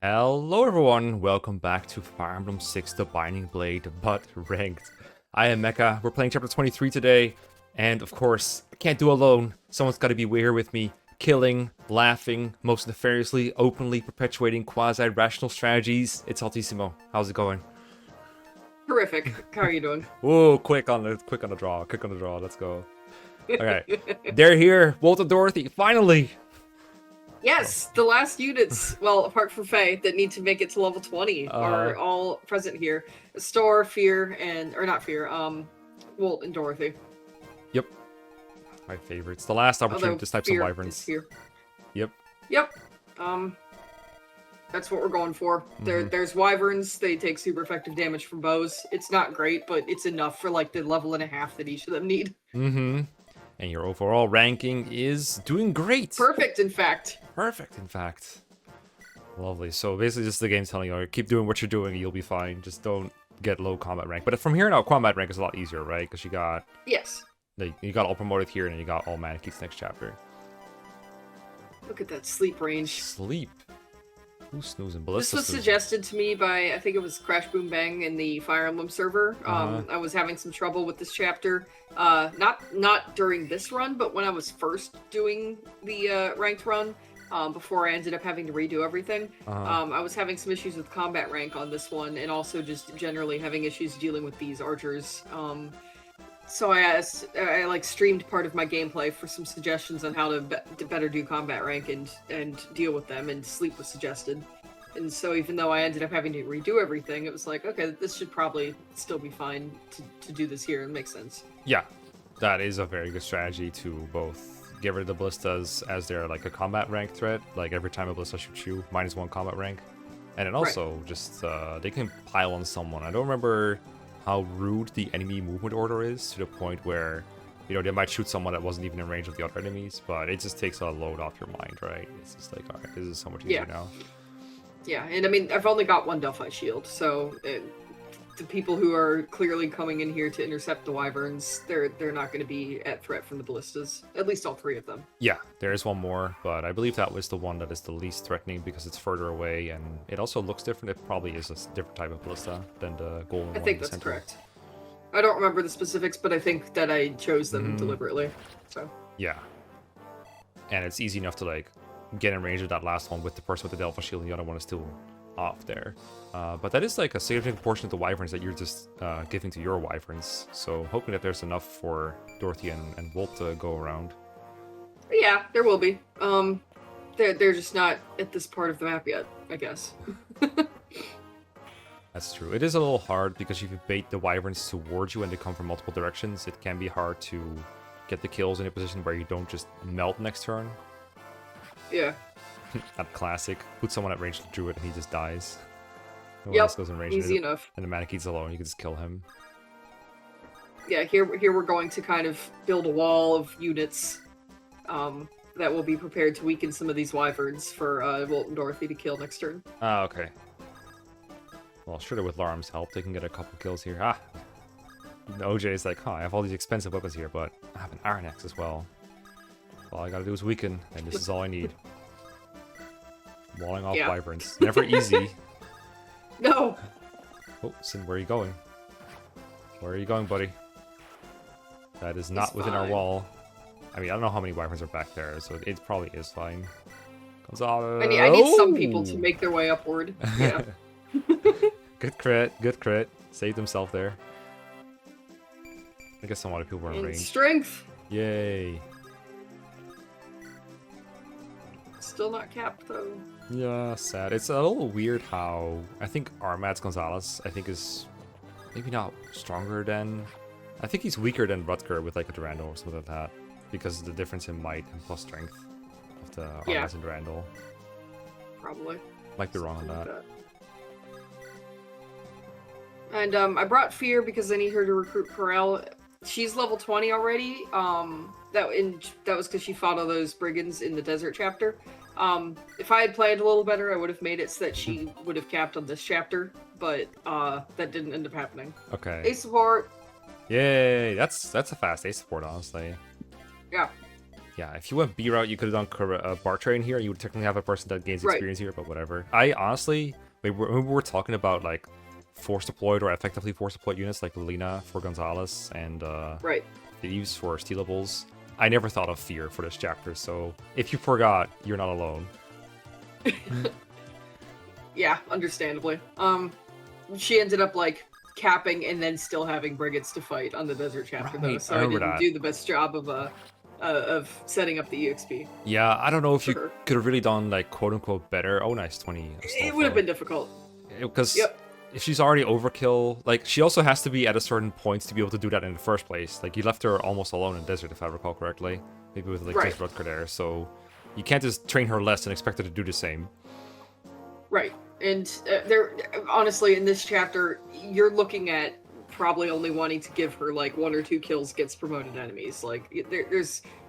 Hello everyone, welcome back to Fire Emblem 6 The Binding Blade, but ranked. I am Mecha, we're playing chapter 23 today, and of course, I can't do alone. Someone's gotta be here with me, killing, laughing, most nefariously, openly perpetuating quasi-rational strategies. It's Altissimo. How's it going? Terrific. How are you doing? Whoa, quick on the draw, let's go. Okay, they're here, Walt and Dorothy, finally! Yes, the last units, well, apart from Faye, that need to make it to level 20 are all present here. Store, Fear, or not Fear, Walt and Dorothy. Yep. My favorites. The last opportunity to type some wyverns. Here. Yep. Yep. That's what we're going for. There's wyverns, they take super effective damage from bows. It's not great, but it's enough for like the level and a half that each of them need. Mm-hmm. And your overall ranking is doing great. Perfect, in fact. Perfect, in fact. Lovely. So basically just the game's telling you, keep doing what you're doing, you'll be fine. Just don't get low combat rank. But from here on out, combat rank is a lot easier, right? Because you got... Yes. You got all promoted here, and you got all Manikees next chapter. Look at that sleep range. Sleep. Who's snoozing? Ballistas. This was suggested to me by, I think it was Crash Boom Bang in the Fire Emblem server. I was having some trouble with this chapter. Not during this run, but when I was first doing the ranked run, before I ended up having to redo everything. I was having some issues with combat rank on this one, and also just generally having issues dealing with these archers. So I like streamed part of my gameplay for some suggestions on how to better do combat rank and deal with them, and sleep was suggested. And so even though I ended up having to redo everything, it was like, okay, this should probably still be fine to do this here. It makes sense. Yeah, that is a very good strategy to both get rid of the ballistas as they're like a combat rank threat. Like every time a ballista shoots you, -1 combat rank. And then also just they can pile on someone. I don't remember how rude the enemy movement order is, to the point where, you know, they might shoot someone that wasn't even in range of the other enemies, but it just takes a load off your mind, right? It's just like, alright, this is so much easier now. Yeah, and I mean, I've only got one Delphi shield, so the people who are clearly coming in here to intercept the wyverns, they're not going to be at threat from the ballistas. At least all three of them. Yeah, there is one more, but I believe that was the one that is the least threatening because it's further away, and it also looks different. It probably is a different type of ballista than the golden one. I think that's correct. I don't remember the specifics, but I think that I chose them deliberately. So yeah, and it's easy enough to like get in range of that last one with the person with the Delphi shield, and the other one is still off there. But that is like a significant portion of the wyverns that you're just giving to your wyverns. So hoping that there's enough for Dorothy and Walt to go around. Yeah, there will be. They're just not at this part of the map yet, I guess. That's true. It is a little hard because if you bait the wyverns towards you and they come from multiple directions, it can be hard to get the kills in a position where you don't just melt next turn. Yeah. That classic. Put someone at range to Druid and he just dies. No one else goes in range. Easy enough. And the Manikees alone, you can just kill him. Yeah, here we're going to kind of build a wall of units that will be prepared to weaken some of these wyverns for Walt and Dorothy to kill next turn. Ah, okay. Well, surely with Laram's help, they can get a couple kills here. Ah! The OJ is like, huh, I have all these expensive weapons here, but I have an Iron Axe as well. All I gotta do is weaken, and this is all I need. Walling off wyverns. Never easy. No! Oh, Sin, where are you going? Where are you going, buddy? That is not within our wall. I mean, I don't know how many wyverns are back there, so it probably is fine. Gonzalo! I need some people to make their way upward. Yeah. Good crit, good crit. Saved himself there. I guess some other people were in range. Strength! Yay. Still not capped, though. Yeah, sad. It's a little weird how I think Armads Gonzalez, I think, is maybe not stronger than... I think he's weaker than Rutger with like a Durandal or something like that. Because of the difference in might and plus strength of the Armads and Durandal. Probably. Might be wrong on that. And I brought Fear because I need her to recruit Corel. She's level 20 already. That was because she fought all those brigands in the desert chapter. If I had played a little better, I would have made it so that she would have capped on this chapter, but that didn't end up happening. Okay. Ace support. Yay! That's a fast ace support, honestly. Yeah. Yeah, if you went B route, you could have done bar train here. You would technically have a person that gains experience here, but whatever. I honestly, when we were talking about like force deployed or effectively force deployed units like Lina for Gonzalez and thieves for stealables, I never thought of fear for this chapter. So if you forgot, you're not alone. Yeah, understandably. She ended up like capping and then still having brigads to fight on the desert chapter though, so I didn't do the best job of setting up the EXP. Yeah, I don't know if you could have really done like quote unquote better. Oh, nice 20. It would have been difficult because if she's already overkill, like she also has to be at a certain point to be able to do that in the first place. Like you left her almost alone in the desert, if I recall correctly, maybe with like just Rutger there. So you can't just train her less and expect her to do the same. Right. And there, honestly, in this chapter, you're looking at probably only wanting to give her like 1 or 2 kills against promoted enemies. Like,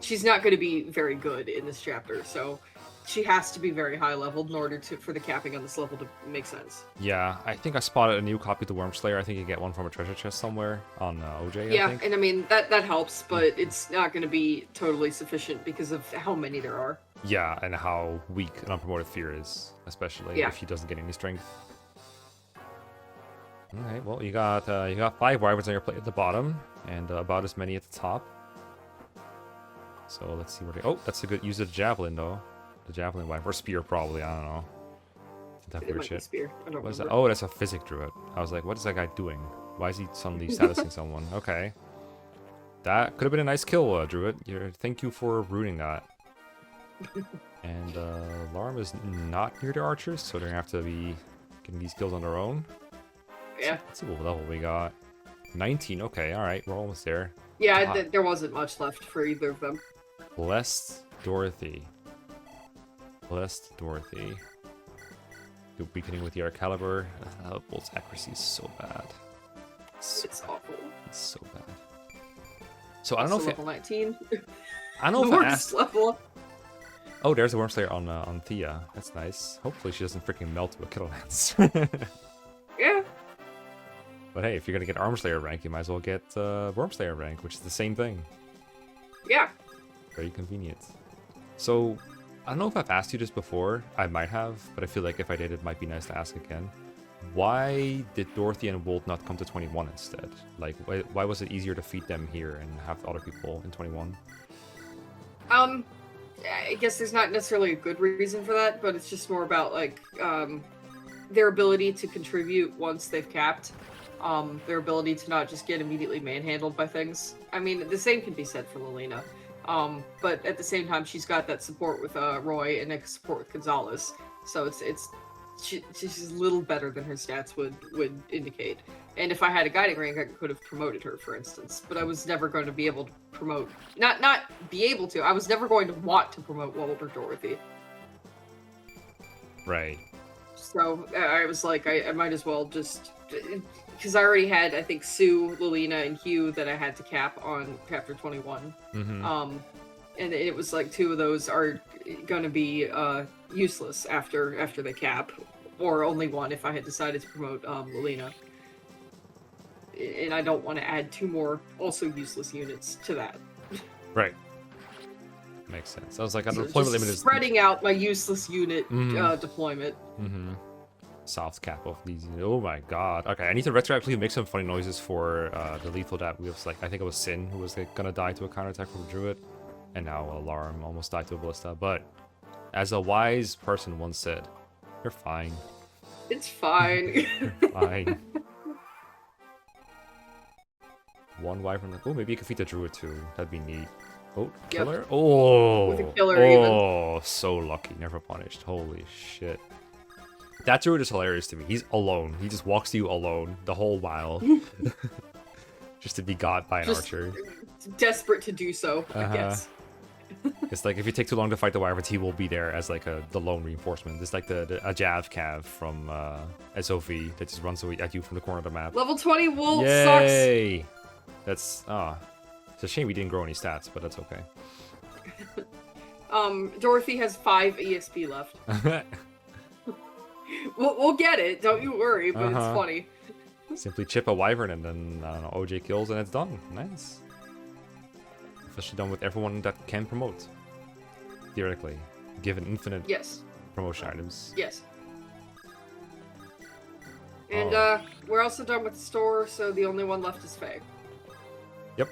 she's not going to be very good in this chapter, so she has to be very high leveled in order for the capping on this level to make sense. Yeah, I think I spotted a new copy of the Wormslayer. I think you get one from a treasure chest somewhere on OJ. Yeah, I think. And I mean that helps, but it's not going to be totally sufficient because of how many there are. Yeah, and how weak an unpromoted fear is, especially if he doesn't get any strength. Okay, well you got 5 wyverns on your plate at the bottom, and about as many at the top. So let's see where they. Oh, that's a good use of the javelin though. The javelin wyvern or spear probably. I don't know. That weird shit. Spear. I don't what is remember. that? Oh, that's a physic druid. I was like, what is that guy doing? Why is he suddenly statusing someone? Okay, that could have been a nice kill, druid. Thank you for ruining that. And Larm is not near the archers, so they're gonna have to be getting these kills on their own. Yeah. Let's see what level we got. 19. Okay, all right, we're almost there. Yeah, there wasn't much left for either of them. Blessed Dorothy. Blessed Dorothy. You're weakening with your caliber. Bolt's accuracy is so bad. It's awful. It's so bad. So I don't know if level 19. I don't know if I asked. Level. Oh, there's a Wormslayer on Thea. That's nice. Hopefully she doesn't freaking melt to a Kittle Lance. Yeah. But hey, if you're gonna get Armslayer rank, you might as well get Wormslayer rank, which is the same thing. Yeah. Very convenient. So, I don't know if I've asked you this before. I might have, but I feel like if I did, it might be nice to ask again. Why did Dorothy and Wolt not come to 21 instead? Like, why was it easier to feed them here and have other people in 21? I guess there's not necessarily a good reason for that, but it's just more about like their ability to contribute once they've capped. Their ability to not just get immediately manhandled by things. I mean, the same can be said for Lelena. But at the same time, she's got that support with Roy and that support with Gonzalez. So she's a little better than her stats would indicate. And if I had a guiding rank, I could have promoted her, for instance. But I was never going to be able to promote... Not be able to. I was never going to want to promote Wolt or Dorothy. Right. So I was like, I might as well just... Because I already had, I think, Sue, Lelena, and Hugh that I had to cap on chapter 21. Mm-hmm. And it was like 2 of those are going to be useless after they cap. Or only 1 if I had decided to promote Lelena. And I don't want to add 2 more also useless units to that. Right. Makes sense. I was like, So deployment limit is spreading out my useless unit deployment. Mm-hmm. South cap of these. Oh my god. Okay, I need to retroactively make some funny noises for the lethal that we was like. I think it was Sin who was like, gonna die to a counterattack from a druid, and now Alarm almost died to a ballista. But as a wise person once said, "You're fine." It's fine. You're fine. One wyvern. Oh, maybe you could feed the druid too. That'd be neat. Oh, killer. Yep. Oh, With a killer, oh, so lucky. Never punished. Holy shit. That druid is hilarious to me. He's alone. He just walks to you alone the whole while. Just to be got by an archer. Desperate to do so, I guess. It's like if you take too long to fight the wyverns, he will be there as like the lone reinforcement. It's like a Jav Cav from SOV that just runs at you from the corner of the map. Level 20 Wolt Yay! sucks. That's it's a shame we didn't grow any stats, but that's okay. Dorothy has 5 EXP left. We'll get it, don't you worry, but it's funny. Simply chip a wyvern and then, I don't know, OJ kills and it's done. Nice. Especially done with everyone that can promote. theoretically, given infinite Yes. promotion items. Yes. And Oh. we're also done with the store, so the only one left is FE6. Yep.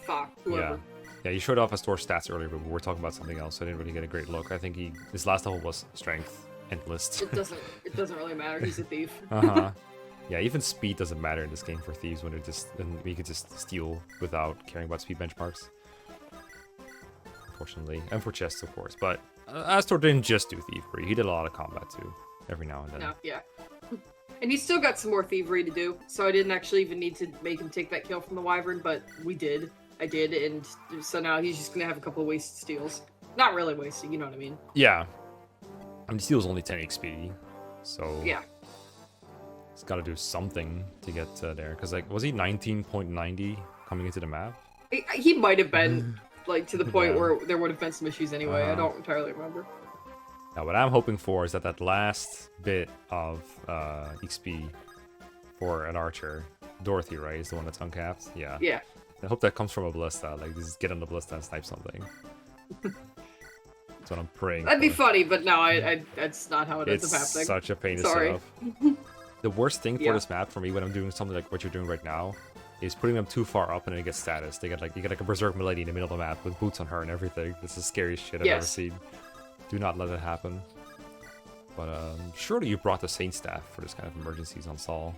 Fa, whoever. Yeah, you showed off his store stats earlier, but we were talking about something else, so I didn't really get a great look. I think his last level was strength and list. It doesn't really matter. He's a thief. Uh-huh. Yeah, even speed doesn't matter in this game for thieves when we could just steal without caring about speed benchmarks. Unfortunately. And for chests, of course. But Astor didn't just do thievery. He did a lot of combat too, every now and then. No, yeah. And he's still got some more thievery to do, so I didn't actually even need to make him take that kill from the wyvern, but we did. I did, and so now he's just gonna have a couple of wasted steals. Not really wasted, you know what I mean? Yeah. I mean, steal's only 10 XP, so... Yeah. He's got to do something to get there. Because, like, was he 19.90 coming into the map? He might have been, like, to the point Yeah. where there would have been some issues anyway. I Uh-huh. don't entirely remember. Now, what I'm hoping for is that last bit of XP for an archer, Dorothy, right, is the one that's uncapped? Yeah. Yeah. I hope that comes from a ballista. Like, just get on the ballista and snipe something. That's what I'm praying That'd be for. funny, but no, that's not how it ends It's up happening. such a pain to Sorry. set up. The worst thing for Yeah. this map for me when I'm doing something like what you're doing right now is putting them too far up and then it gets status. You get like a berserk milady in the middle of the map with boots on her and everything. It's the scariest shit I've ever Yes. seen. Do not let it happen. But surely you brought the Saint Staff for this kind of emergencies on Saul.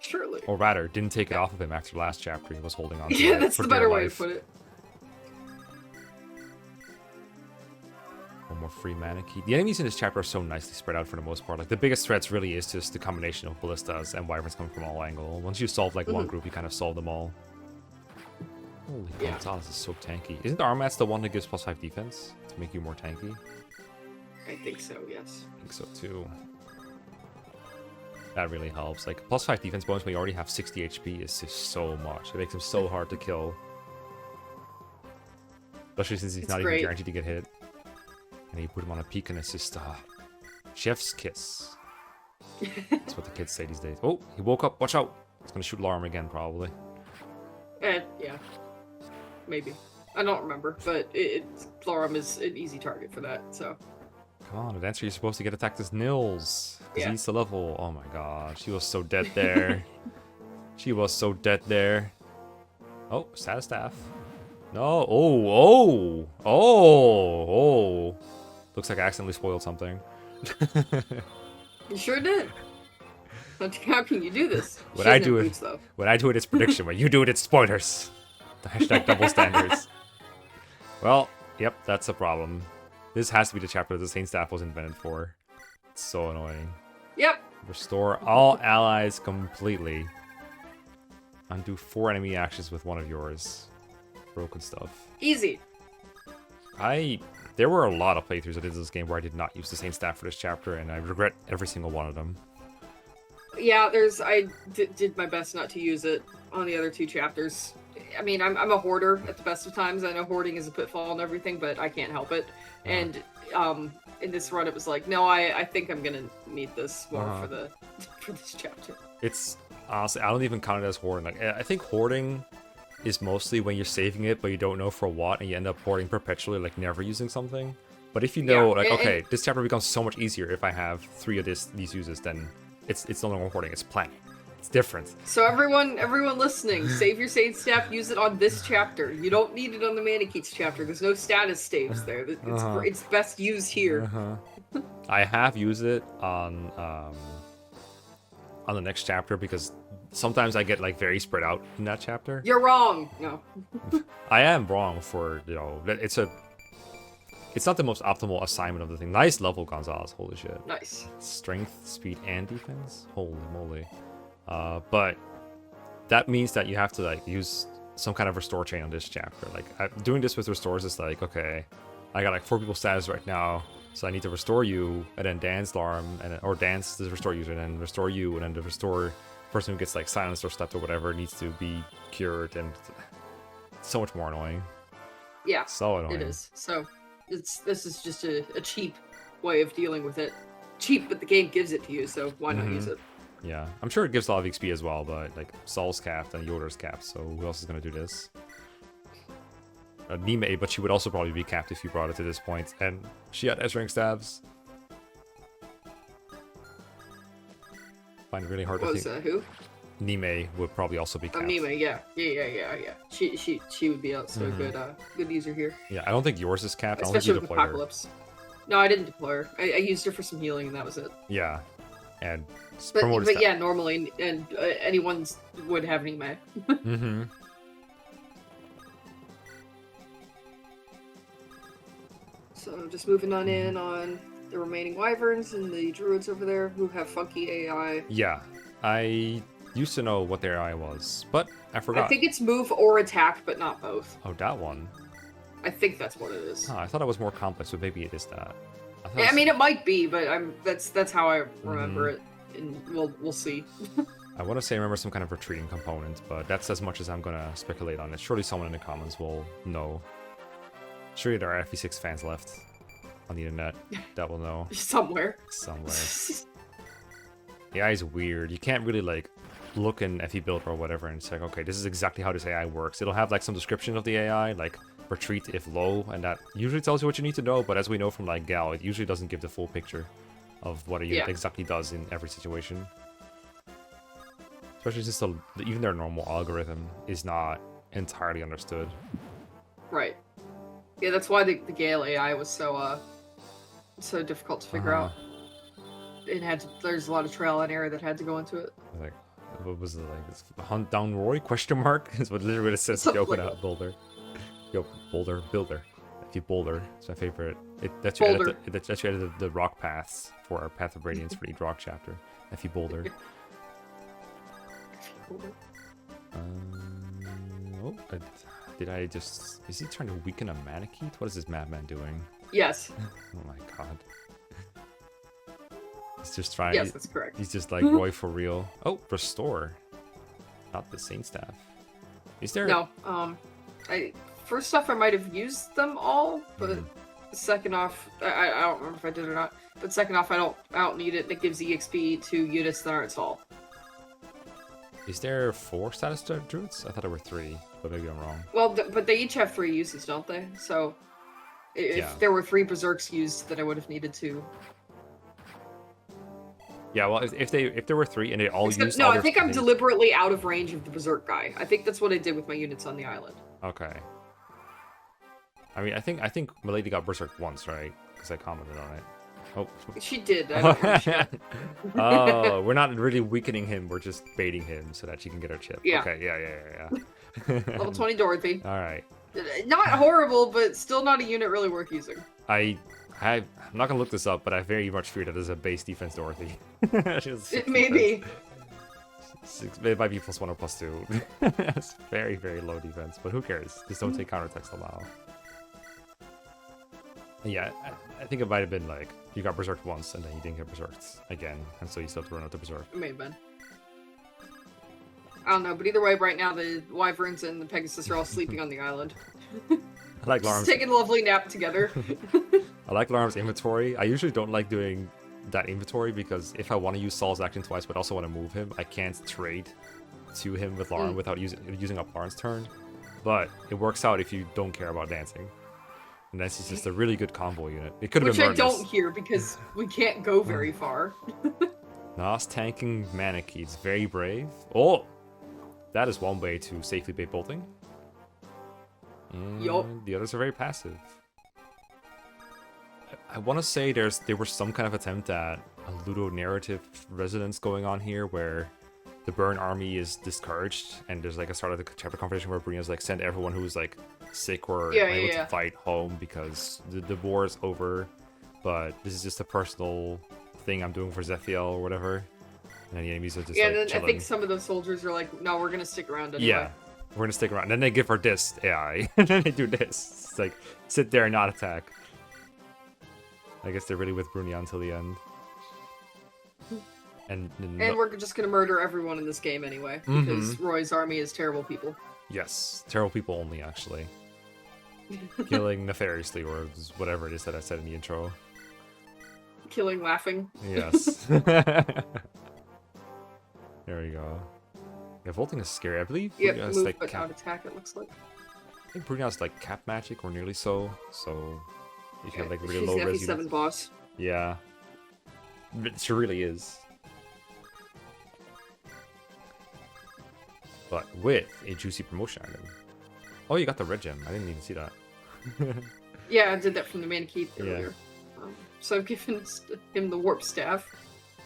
Surely. Or rather, didn't take it off of him after the last chapter. He was holding on to Yeah, it that's for the dear better way to life. put it. One more free mana key. The enemies in this chapter are so nicely spread out for the most part. Like, the biggest threats really is just the combination of ballistas and wyverns coming from all angles. Once you solve, like, one group, you kind of solve them all. Holy Yeah. Gonzalez is so tanky. Isn't Armats the one that gives +5 defense to make you more tanky? I think so, yes. I think so, too. That really helps. Like, +5 defense bonus when you already have 60 HP is just so much. It makes him so hard to kill. Especially since he's It's not great. even guaranteed to get hit. And you put him on a peak and it's just, chef's kiss. That's what the kids say these days. Oh, he woke up. Watch out. He's going to shoot Larum again, probably. Yeah. Maybe. I don't remember, but Larum is an easy target for that, so. Come on, Adventure, you're supposed to get attacked as Nils. Because Yeah. he's the level. Oh my god, she was so dead there. She was so dead there. Oh, status staff. No. Oh. Looks like I accidentally spoiled something. You sure did. How can you do this? When She I doesn't do have it- boots, though. When I do it, it's prediction. When you do it, it's spoilers. The hashtag double standards. Well, yep, that's a problem. This has to be the chapter that the Saint Staff was invented for. It's so annoying. Yep. Restore all allies completely. Undo 4 enemy actions with one of yours. Broken stuff. Easy. There were a lot of playthroughs I did this game where I did not use the Saint Staff for this chapter, and I regret every single one of them. Yeah, I did my best not to use it on the other two chapters. I mean, I'm a hoarder at the best of times. I know hoarding is a pitfall and everything, but I can't help it. And in this run, it was like, no, I think I'm gonna need this more for this chapter. It's honestly, I don't even count it as hoarding. Like, I think hoarding is mostly when you're saving it, but you don't know for what, and you end up hoarding perpetually, like never using something. But if you know, Yeah, like, and- okay, this chapter becomes so much easier if I have 3 of these uses, then it's no longer hoarding. It's planning. It's different. So everyone listening, save your Saint Staff, use it on this chapter. You don't need it on the Manicheats chapter. There's no status saves there. It's best used here. I have used it on the next chapter because sometimes I get like very spread out in that chapter. You're wrong. No. I am wrong for, it's not the most optimal assignment of the thing. Nice level, Gonzalez. Holy shit. Nice. Strength, speed, and defense. Holy moly. But that means that you have to like use some kind of restore chain on this chapter. Like doing this with restores is like, okay, I got like 4 people status right now, so I need to restore you, and then dance alarm, or dance the restore user, and then restore you, and then the restore person who gets like silenced or stepped or whatever needs to be cured, and it's so much more annoying. Yeah. So annoying. It is. So this is just a cheap way of dealing with it. Cheap, but the game gives it to you, so why not use it? Yeah, I'm sure it gives a lot of XP as well, but like Saul's capped and Yoder's capped, so who else is gonna do this? Nime, but she would also probably be capped if you brought it to this point, and she had S-rank stabs. Find it really hard What to was think. that? Who? Nime would probably also be capped. Nime, yeah. She would be also a good user here. Yeah, I don't think yours is capped. I don't think Especially you with deployed her. Apocalypse. No, I didn't deploy her. I used her for some healing, and that was it. Yeah, and But yeah, normally, and anyone would have Nime. Mm-hmm. So just moving on in on the remaining wyverns and the druids over there who have funky AI. Yeah, I used to know what their AI was, but I forgot. I think it's move or attack, but not both. Oh, that one. I think that's what it is. Huh, I thought it was more complex, but maybe it is that. I mean, it might be, but that's how I remember it, and we'll see. I want to say I remember some kind of retreating component, but that's as much as I'm gonna speculate on it. Surely someone in the comments will know. Surely there are FE6 fans left on the internet that will know. Somewhere. The AI is weird. You can't really like look in FE build or whatever and say, okay, this is exactly how this AI works. It'll have like some description of the AI, like retreat if low, and that usually tells you what you need to know, but as we know from like Gal, it usually doesn't give the full picture of what a unit exactly does in every situation. Especially since even their normal algorithm is not entirely understood. Right. Yeah, that's why the Gale AI was so difficult to figure out. There's a lot of trial and error that had to go into it. Like, what was it like? Hunt down Roy? Question mark is what literally it says. Yo, open up Boulder. Yo, Boulder, Builder. If you Boulder, it's my favorite. That's you edit the rock paths for our Path of Radiance for each rock chapter. If you Boulder. Did I just... Is he trying to weaken a Manakete? What is this madman doing? Yes. Oh my god. He's just trying... Yes, that's correct. He's just like, Roy for real. Oh, restore. Not the Saint Staff. Is there... No, first off, I might have used them all, but second off, I don't remember if I did or not, but second off, I don't need it, and it gives EXP to units that aren't tall. Is there 4 status druids? I thought there were 3, but maybe I'm wrong. Well, but they each have 3 uses, don't they? So, if there were 3 berserks used, then I would have needed to. Yeah, well, if there were 3 and they all used... No, I think I'm deliberately out of range of the berserk guy. I think that's what I did with my units on the island. Okay. I mean, I think Milady got berserk once, right? Because I commented on it. Oh. She did. I don't know. Oh, we're not really weakening him. We're just baiting him so that she can get her chip. Yeah. Okay, yeah. Level 20 Dorothy. All right. Not horrible, but still not a unit really worth using. I'm not gonna look this up, but I very much fear that there's a base defense Dorothy. It may be. It might be +1 or +2. That's very, very low defense, but who cares? Just don't take counterattacks allowed. Yeah, I think it might have been like, you got berserked once, and then you didn't get berserked again, and so you still have to run out the berserk. It may have been. I don't know, but either way, right now, the wyverns and the Pegasus are all sleeping on the island. I like Larm's. Just taking a lovely nap together. I like Larm's inventory. I usually don't like doing that inventory, because if I want to use Saul's action twice, but also want to move him, I can't trade to him with Larm without using up Larm's turn. But it works out if you don't care about dancing. And that's just a really good combo unit. It could have been Which I don't hear, because we can't go very far. Nos tanking Manaketes, very brave. Oh! That is one way to safely bait bolting. And the others are very passive. I want to say there was some kind of attempt at a ludo-narrative resonance going on here, where the Burn army is discouraged, and there's like a start of the chapter conversation where Brina's like, send everyone who's like sick or unable to fight home because the war is over, but this is just a personal thing I'm doing for Zephiel or whatever. And then the enemies are just like then chilling. I think some of those soldiers are like, no, we're gonna stick around anyway. Yeah, we're gonna stick around. And then they give her this AI, and then they do this. It's like, sit there and not attack. I guess they're really with Brunia until the end. And we're just gonna murder everyone in this game anyway, because Roy's army is terrible people. Yes, terrible people only, actually. Killing nefariously, or whatever it is that I said in the intro. Killing laughing. Yes. There we go. Yeah, vaulting is scary. I believe. Yep, move like, but not attack, it looks like. think Brunya's like cap magic or nearly so. So if you have like really She's low an res FE7 units. boss. Yeah. She really is. But with a juicy promotion item. Oh, you got the red gem. I didn't even see that. Yeah, I did that from the Manakee Yeah. earlier. So I've given him the warp staff.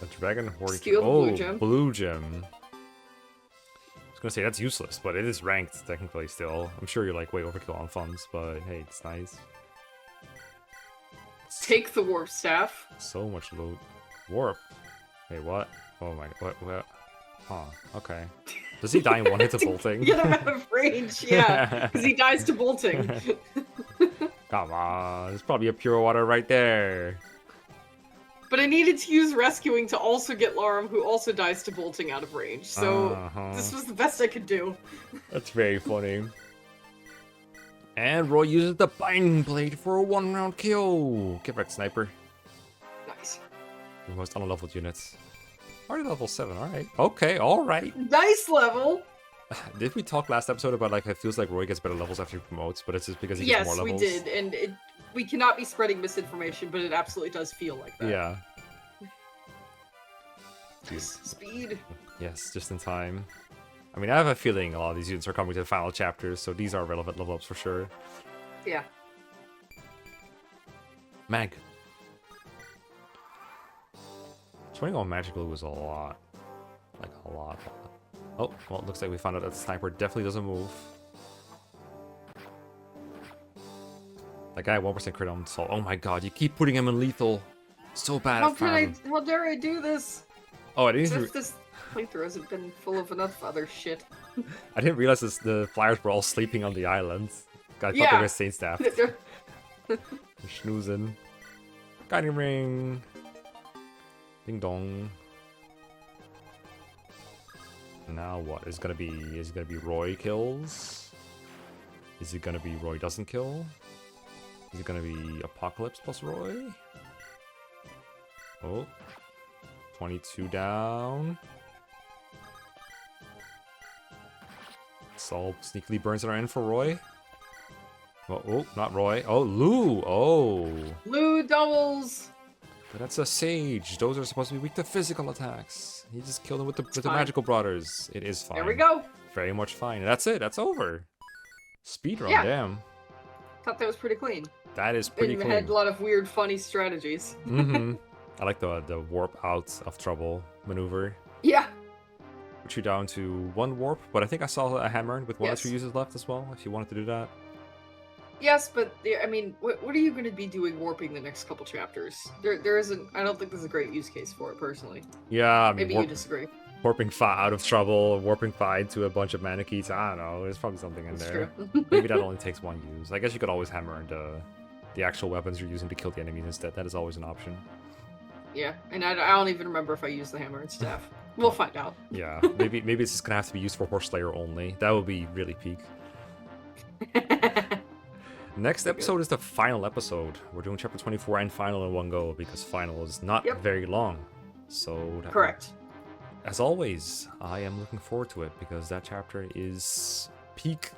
A dragon horde. Steal the oh, blue gem. Blue gem. I was gonna say that's useless, but it is ranked technically still. I'm sure you're like way overkill on funds, but hey, it's nice. Take the warp staff. So much loot. Warp. Wait, what? Oh my. What? Huh. Okay. Does he die in one hit to bolting? Get him out of range, yeah, because he dies to bolting. Come on, there's probably a pure water right there. But I needed to use rescuing to also get Larum, who also dies to bolting out of range. So this was the best I could do. That's very funny. And Roy uses the binding blade for a 1-round kill. Get wrecked, sniper. Nice. The most unleveled units. Already level 7, alright. Okay, alright. Nice level! Did we talk last episode about like it feels like Roy gets better levels after he promotes, but it's just because he gets more levels? Yes, we did, and we cannot be spreading misinformation, but it absolutely does feel like that. Yeah. Speed. Yes, just in time. I mean, I have a feeling a lot of these units are coming to the final chapters, so these are relevant level ups for sure. Yeah. Mag. 20 on magical was a lot. Like, a lot. Oh, well, it looks like we found out that the sniper definitely doesn't move. That guy 1% crit on Soul. Oh my god, you keep putting him in lethal. So bad at farming. How dare I do this? Oh, I didn't As even... if this playthrough hasn't been full of enough other shit. I didn't realize the flyers were all sleeping on the island. I thought they Yeah. were Saint staff. Schnoozing. Guiding ring. Ding dong. Now what? Is it gonna be Roy kills? Is it gonna be Roy doesn't kill? Is it gonna be Apocalypse plus Roy? Oh. 22 down. Sol sneakily burns it in for Roy. Oh, not Roy. Oh, Lou. Oh. Blue doubles. But that's a sage. Those are supposed to be weak to physical attacks. He just killed him with the fine. magical brothers. It is fine. There we go. Very much fine. And that's it. That's over. Speedrun, Yeah. damn. Thought that was pretty clean. That is pretty And cool. had a lot of weird, funny strategies. Mm-hmm. I like the warp out of trouble maneuver. Yeah. Put you down to 1 warp, but I think I saw a hammer with 1 or Yes. 2 uses left as well, if you wanted to do that. Yes, but I mean, what are you going to be doing warping the next couple chapters? There isn't. I don't think there's a great use case for it personally. Yeah, I mean, Maybe you disagree. warping Fa out of trouble, warping Fa into a bunch of Manakees. I don't know. There's probably something in That's there. true. Maybe that only takes 1 use. I guess you could always hammer into the actual weapons you're using to kill the enemies instead. That is always an option. Yeah, and I don't even remember if I used the hammer and staff. We'll find out. Yeah, maybe it's just gonna have to be used for Horse Slayer only. That would be really peak. Next episode is the final episode. We're doing chapter 24 and final in one go because final is not very long. So Correct. As always, I am looking forward to it because that chapter is peak.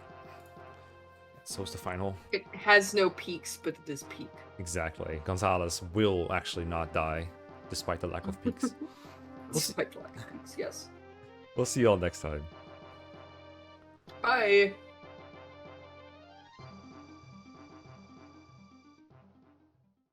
So is the final. It has no peaks, but it is peak. Exactly. Gonzalez will actually not die despite the lack of peaks. Despite the lack of peaks, yes. We'll see you all next time. Bye.